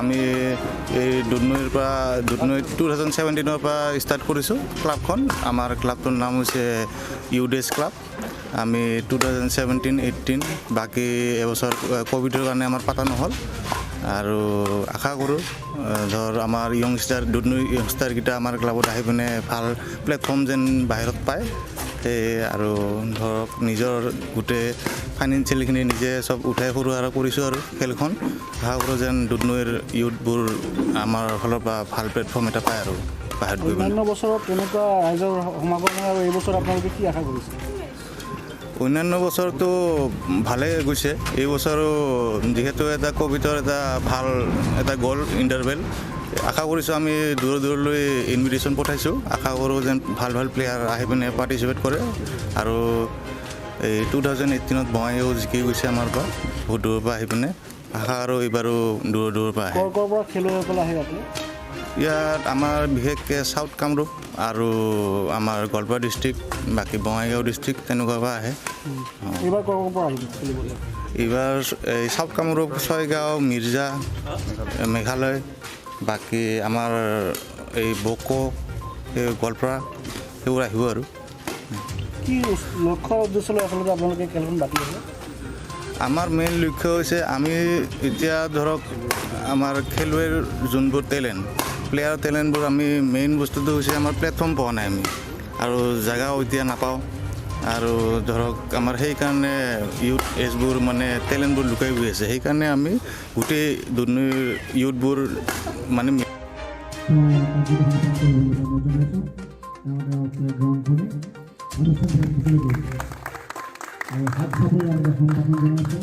আমি এই দুধনৈৰ পৰা 2017 পৰা ষ্টাৰ্ট কৰিছোঁ ক্লাবখন। আমাৰ ক্লাবটোৰ নাম হৈছে ইউডেছ ক্লাব। আমি 2017-18 বাকী এবছৰ ক'ভিডৰ কাৰণে আমাৰ পাতা নহ'ল আৰু আশা কৰোঁ ধৰ আমাৰ দুধনৈ য়ংষ্টাৰকেইটা আমাৰ ক্লাবত আহি পিনে ভাল প্লেটফৰ্ম যেন বাহিৰত পায় আৰু ধৰক নিজৰ গোটেই ফাইনেন্সিয়েলখিনি নিজে চব উঠাই সৰু সুৰা কৰিছোঁ আৰু খেলখন আশা কৰোঁ যেন দুধনৈৰ ইউথবোৰ আমাৰ ফালৰ পৰা ভাল প্লেটফৰ্ম এটা পায় আৰু বাহিৰত গৈ অন্যান্য বছৰত তেনেকুৱা ৰাইজৰ সমাগম আৰু এই বছৰ আপোনালোকে কি আশা কৰিছে? অন্যান্য বছৰটো ভালেই গৈছে। এই বছৰো যিহেতু এটা ক'ভিডৰ এটা ভাল এটা গ'ল ইণ্টাৰভেল, আশা কৰিছোঁ আমি দূৰলৈ ইনভিটেশ্যন পঠাইছোঁ। আশা কৰোঁ যেন ভাল প্লেয়াৰ আহি পিনে পাৰ্টিচিপেট কৰে আৰু এই 2018 বঙাইগাঁও জিকি গৈছে আমাৰ পৰা বহুত দূৰৰ পৰা আহি পিনে। আশা আৰু এইবাৰো দূৰৰ পৰা আহে। ক'ৰ পৰা খেলুৱৈসকল আহে ইয়াতে? ইয়াত আমাৰ বিশেষকৈ চাউথ কামৰূপ আৰু আমাৰ গোৱালপাৰা ডিষ্ট্ৰিক্ট, বাকী বঙাইগাঁও ডিষ্ট্ৰিক্ট তেনেকুৱা পৰা আহে। এইবাৰ ক'ৰ পৰা আহিব খেলিবলৈ? এইবাৰ এই চাউথ কামৰূপ, ছয়গাঁও, মিৰ্জা, মেঘালয়, বাকী আমাৰ এই বকো, এই গোৱালপাৰা সেইবোৰ আহিব আৰু। কি লক্ষ্য উদ্দেশ্য লৈ আচলতে আপোনালোকে খেলখন বাতি আছে? আমাৰ মেইন লক্ষ্য হৈছে আমি এতিয়া ধৰক আমাৰ খেলুৱৈৰ যোনবোৰ প্লেয়াৰৰ টেলেণ্টবোৰ আমি মেইন বস্তুটো হৈছে আমাৰ প্লেটফৰ্ম পোৱা নাই আমি আৰু জেগাও এতিয়া নাপাওঁ আৰু ধৰক আমাৰ সেইকাৰণে ইউথ এজবোৰ মানে টেলেণ্টবোৰ লুকাই গৈ আছে। সেইকাৰণে আমি গোটেই দুধনৈৰ ইউথবোৰ মানে হাত চাপৰি আমৰা সংগঠন জানাচ্ছি